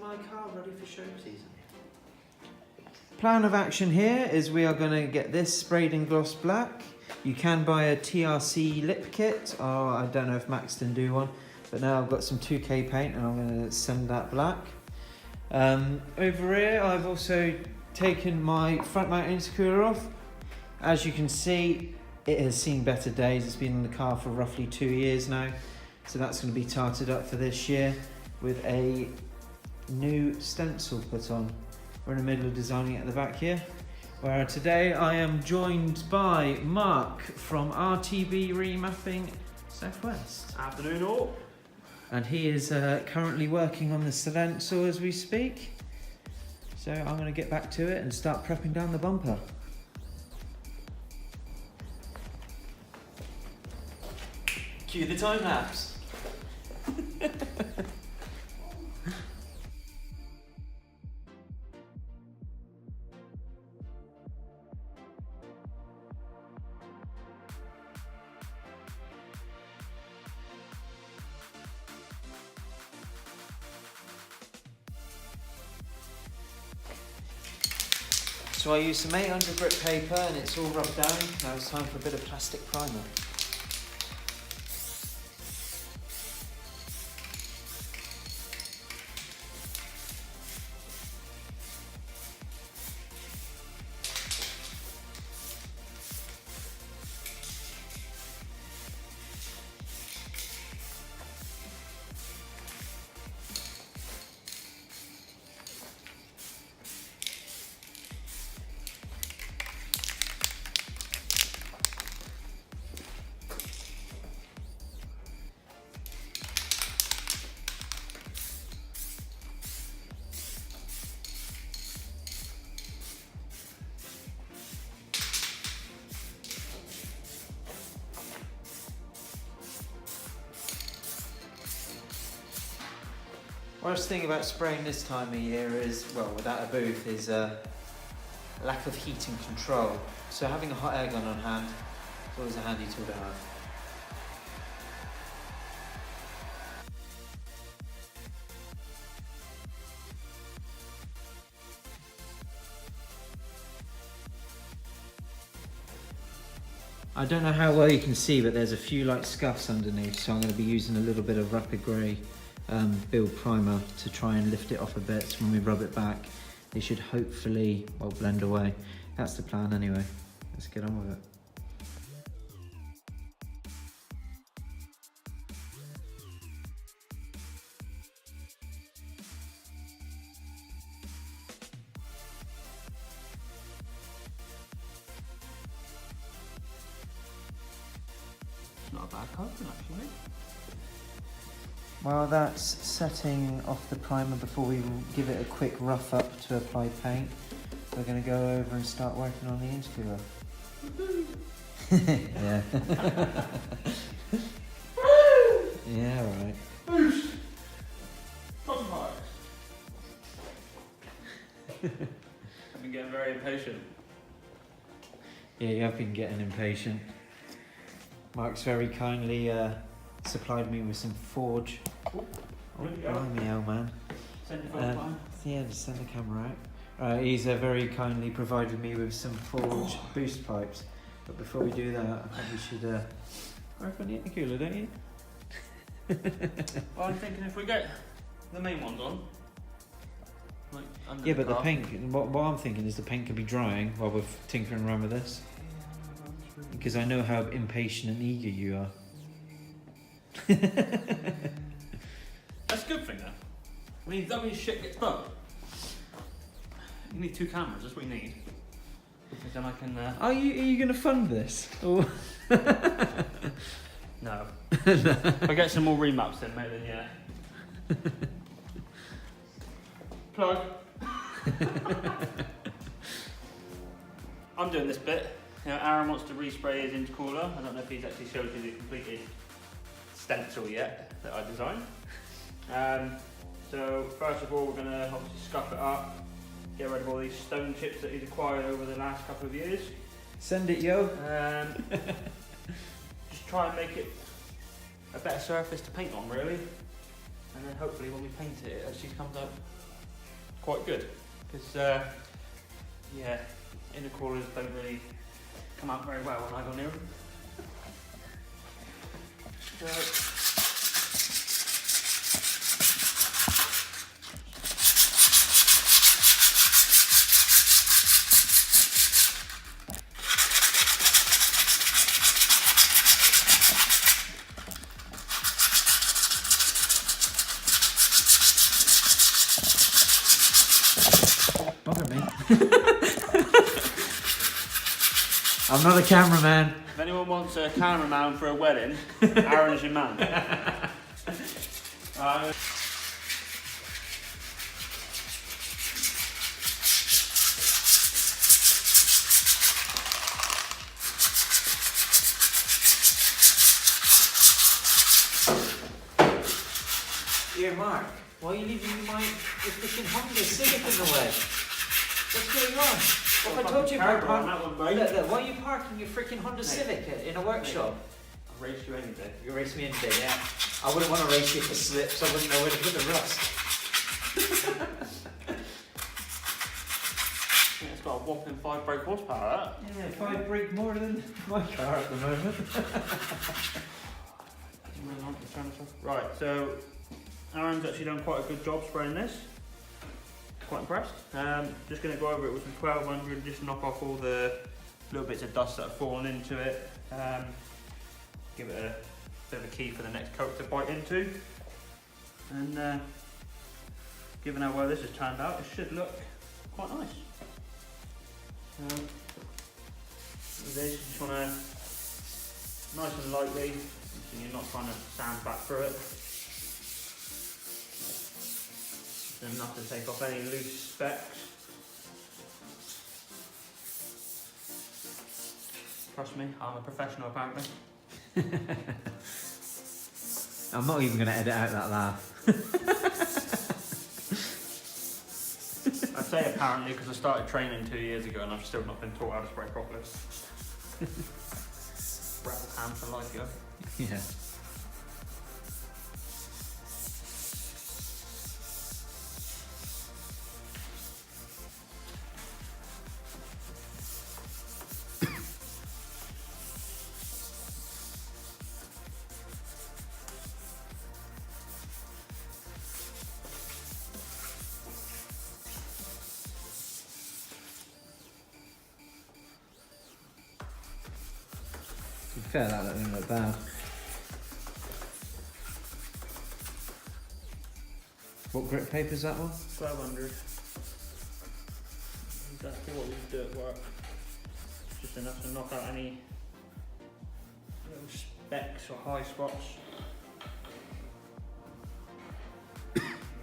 my car ready for show season. Plan of action here is we are going to get this sprayed in gloss black. You can buy a TRC lip kit, or I don't know if Maxton do one, but now I've got some 2K paint and I'm going to send that black. Over here I've also taken my front mount intercooler off. As you can see, it has seen better days. It's been in the car for roughly 2 years now, so that's going to be tarted up for this year with a new stencil put on. We're in the middle of designing it at the back here, where today I am joined by Mark from RTB Remapping Southwest. Afternoon all. And he is currently working on the stencil as we speak. So I'm going to get back to it and start prepping down the bumper. Cue the time lapse. So I used some 800 grit paper and it's all rubbed down. Now it's time for a bit of plastic primer. Worst thing about spraying this time of year is, well, without a booth, is lack of heating control. So having a hot air gun on hand is always a handy tool to have. I don't know how well you can see, but there's a few like scuffs underneath, so I'm going to be using a little bit of rapid grey build primer to try and lift it off a bit. So when we rub it back, it should hopefully, well, blend away. That's the plan anyway. Let's get on with it. It's not a bad coating actually. While that's setting off the primer before we give it a quick rough up to apply paint, we're going to go over and start working on the intercooler. Yeah. Yeah, right. Boost! I've been getting very impatient. Yeah, you have been getting impatient. Mark's very kindly supplied me with some forge. Oh, blimey, old man. Send your phone line. Yeah, just send the camera out. He's very kindly provided me with some forge boost pipes. But before we do that, I think we should work on the intercooler, don't you? Well, I'm thinking if we get the main ones on, like under Yeah, the but the car. paint, what I'm thinking is the paint could be drying while we're tinkering around with this. Because I know how impatient and eager you are. That's a good thing though. That means shit gets done. You need 2 cameras, that's what you need. Because then I can... Are you going to fund this? Or No. If I get some more remaps then, mate, then yeah. Plug. I'm doing this bit. You know, Aaron wants to respray his intercooler. I don't know if he's actually showed you the completed stencil yet that I designed. So first of all, we're going to obviously scuff it up, get rid of all these stone chips that he's acquired over the last couple of years. Send it, yo. Just try and make it a better surface to paint on, really. And then hopefully when we paint it, it actually comes out quite good. Because, yeah, inner crawlers don't really come out very well when I go near them. So, Bother me. I'm not a cameraman. if anyone wants a cameraman for a wedding, Aaron's your man. Here, Mark, why are you leaving your freaking Honda Civic in the way? What's going on? What have I told you about parking? Look, why are you parking your freaking Honda Civic in a workshop? I'll race you any day. You race me any day, yeah. I wouldn't want to race you for slips, I wouldn't know where to put the rust. Yeah, it's got a whopping 5 brake horsepower, that. Yeah, 5 brake more than my car at the moment. Right, so Aaron's actually done quite a good job spraying this. Quite impressed. Just going to go over it with some 1200, just knock off all the little bits of dust that have fallen into it. Give it a bit of a key for the next coat to bite into. And given how well this has turned out, it should look quite nice. With this, you just want to nice and lightly, so you're not trying to sand back through it. Enough to take off any loose specks. Trust me, I'm a professional apparently. I'm not even going to edit out that laugh. I say apparently because I started training 2 years ago and I've still not been taught how to spray properly. Rattle hand for life, yo. Yeah. To be fair, that doesn't look bad. What grit paper is that one? 1200. Exactly what we do at work. Just enough to knock out any little specks or high spots. You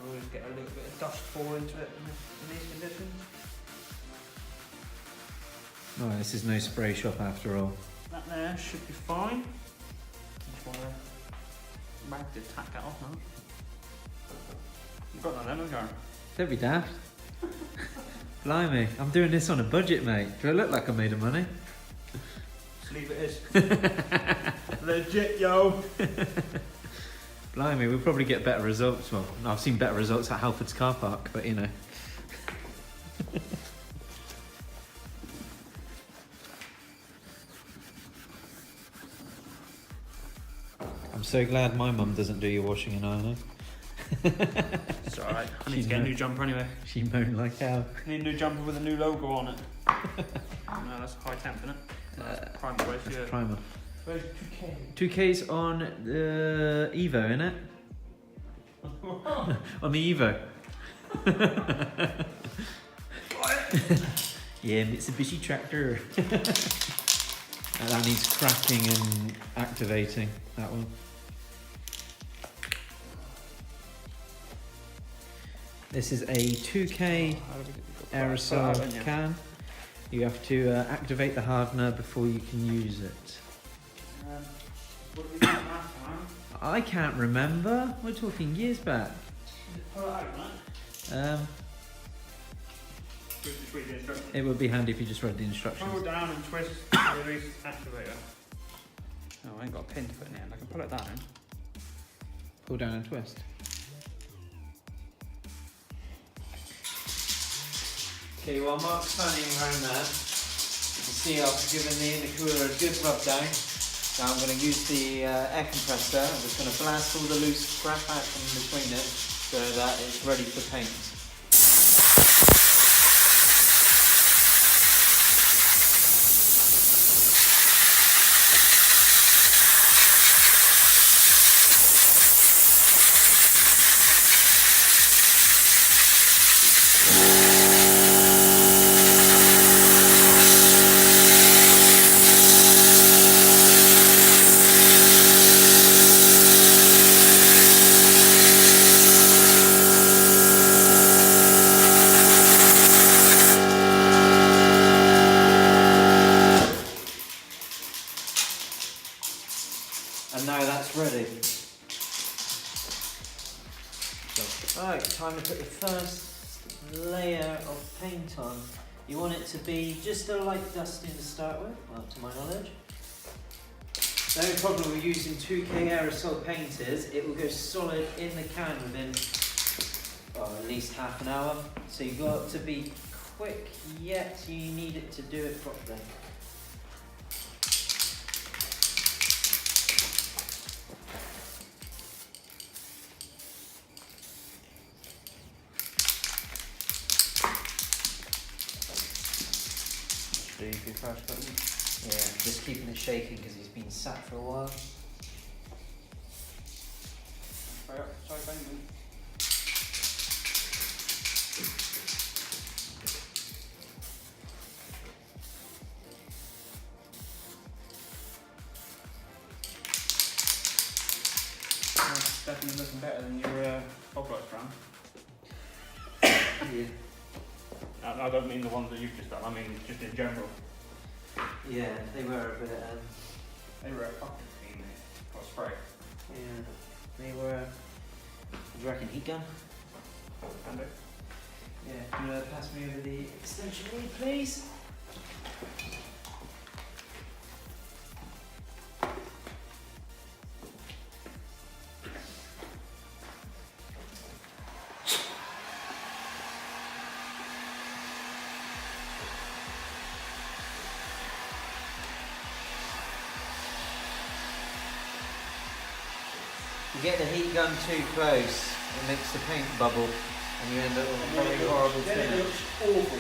always get a little bit of dust fall into it in these conditions. Oh, this is no spray shop after all. That there should be fine. Just want to rag to tack that off now. You've got that then, haven't you? Don't be daft. Blimey, I'm doing this on a budget, mate. Do I look like I made of money? Just leave it as. Legit, yo. Blimey, we'll probably get better results. Well, I've seen better results at Halford's car park, but you know. I'm so glad my mum doesn't do your washing and ironing. It's alright. I need to get a new jumper anyway. She moaned like hell. I need a new jumper with a new logo on it. No, that's high temp, isn't it? That's primer waste, That's yeah. primer. Where's 2K's on the Evo, innit? On the Evo. Yeah, Mitsubishi tractor. That needs cracking and activating, that one. This is a 2K aerosol can. You have to activate the hardener before you can use it. What did we do last time? I can't remember. We're talking years back. Pull it out, right? Just read the instructions. It would be handy if you just read the instructions. Pull down and twist, release activator. Oh, I ain't got a pin to put in the end. I can pull it down. Pull down and twist. Okay, while Mark's fanning around there, you can see I've given the intercooler a good rub down. Now I'm going to use the air compressor. I'm just going to blast all the loose crap out from between it so that it's ready for paint. And now that's ready. Right, time to put the first layer of paint on. You want it to be just a light dusting to start with, well, to my knowledge. The only problem with using 2K aerosol paint is it will go solid in the can within at least half an hour. So you've got to be quick, yet you need it to do it properly. Yeah, just keeping it shaking because he's been sat for a while. That's definitely looking better than your fog lights, Fran. Yeah. I don't mean the ones that you've just done, I mean just in general. Yeah, they were a bit. They were a fucking thing, mate. Got spray. Yeah, they were. Do you reckon heat gun? Can do. Yeah. Can you pass me over the extension lead, please? You get the heat gun too close, it makes the paint bubble, and you end up with a very horrible Then it finish. looks awful.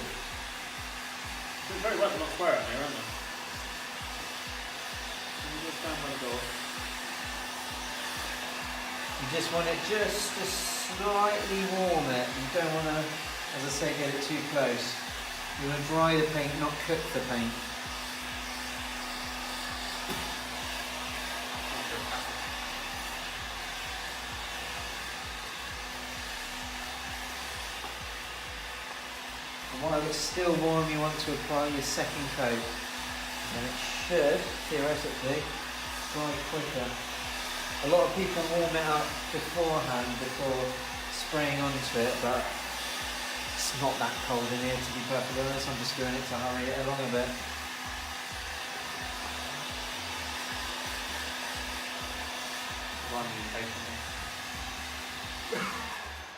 It's very wet, not square out here, aren't they? Can you just stand by the door? You just want it just to slightly warm it. You don't want to, as I say, get it too close. You want to dry the paint, not cook the paint. While it's still warm, you want to apply your second coat, and it should, theoretically, dry quicker. A lot of people warm it up beforehand, before spraying onto it, but it's not that cold in here, to be perfectly honest. I'm just doing it to hurry it along a bit.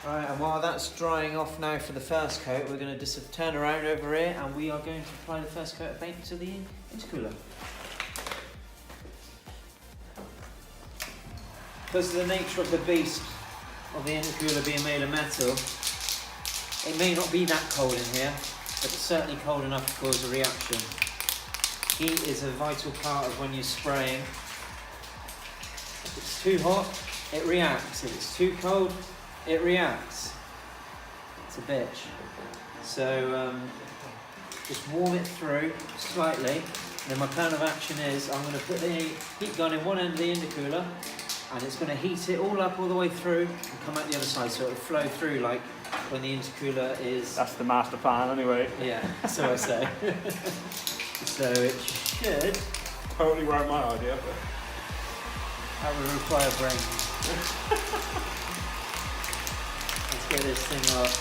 Right, and while that's drying off now for the first coat, we're going to just turn around over here and we are going to apply the first coat of paint to the intercooler. Because of the nature of the beast of the intercooler being made of metal, it may not be that cold in here, but it's certainly cold enough to cause a reaction. Heat is a vital part of when you're spraying. If it's too hot, it reacts. If it's too cold, it reacts. It's a bitch. So just warm it through slightly. And then my plan of action is I'm going to put the heat gun in one end of the intercooler, and it's going to heat it all up all the way through and come out the other side, so it'll flow through like when the intercooler is... That's the master plan anyway. Yeah, so I say. So it should... Totally wrote my idea, but... That would require brains. Let's get this thing off.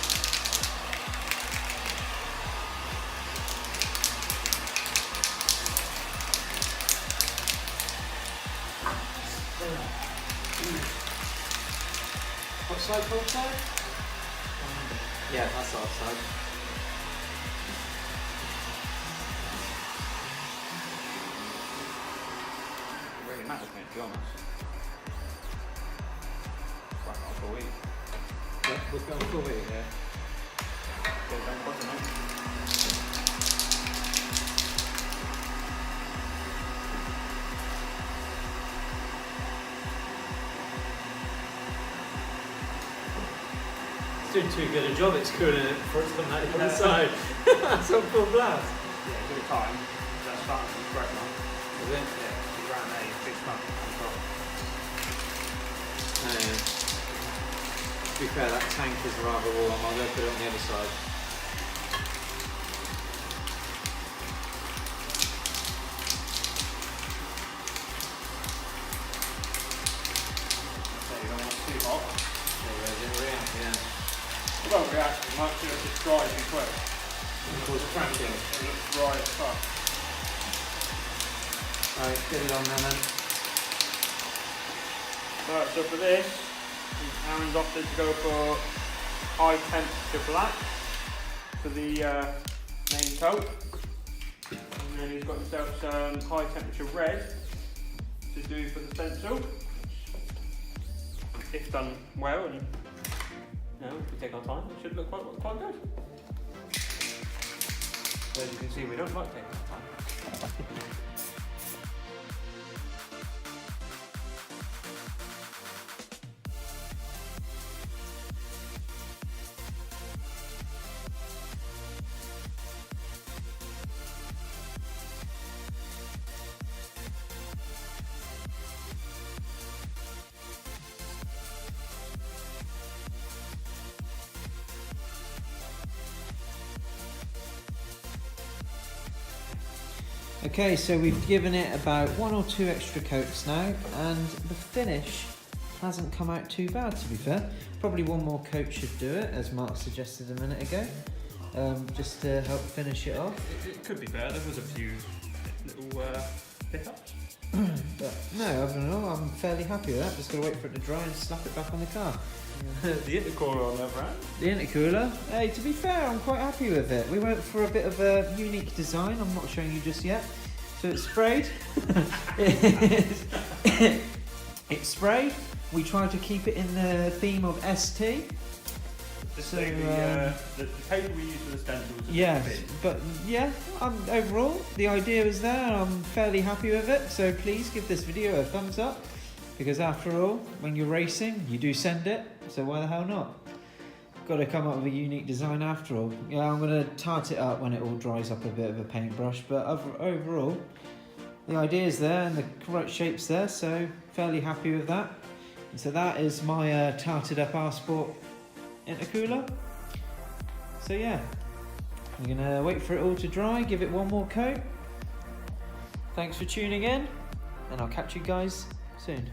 What side, full side? Yeah, that's our side. hat with me, to be honest. Right, I'll go eat. We're going full weight here. Get it done quick enough. It's doing too good a job, it's cooling it before it's coming out the other side. That's on full blast. Yeah, give it time. That's starting to spread now. Is it? Yeah, it's around there, it's big fun. Oh, yeah. To be fair, that tank is rather warm. I'll go put it on the other side. So you don't want it too hot. Yeah. It won't react as much, it'll just dry too quick. It causes cracking. It looks dry as fuck. Right, get it on there then. Right, so for this, Aaron's opted to go for high temperature black for the main coat. And then he's got himself some high temperature red to do for the stencil. If done well and if we take our time, it should look quite good. But as you can see, we don't like taking our time. Okay, so we've given it about 1 or 2 extra coats now, and the finish hasn't come out too bad, to be fair. Probably 1 more coat should do it, as Mark suggested a minute ago, just to help finish it off. It could be better, there was a few little hiccups. But no, other than all, I'm fairly happy with that. Just gotta wait for it to dry and slap it back on the car. The intercooler on the other hand. The intercooler, hey, to be fair, I'm quite happy with it. We went for a bit of a unique design, I'm not showing you just yet. So it's sprayed. It's sprayed. We tried to keep it in the theme of ST. So the paper we use for the stencils is Yeah, big. but yeah, overall, the idea is there and I'm fairly happy with it. So please give this video a thumbs up, because after all, when you're racing, you do send it. So why the hell not? Got to come up with a unique design after all. Yeah, I'm going to tart it up when it all dries up a bit of a paintbrush, but overall, the idea is there and the correct shape's there, so fairly happy with that. And so that is my tarted up R-Sport intercooler. So yeah, I'm going to wait for it all to dry, give it 1 more coat. Thanks for tuning in, and I'll catch you guys soon.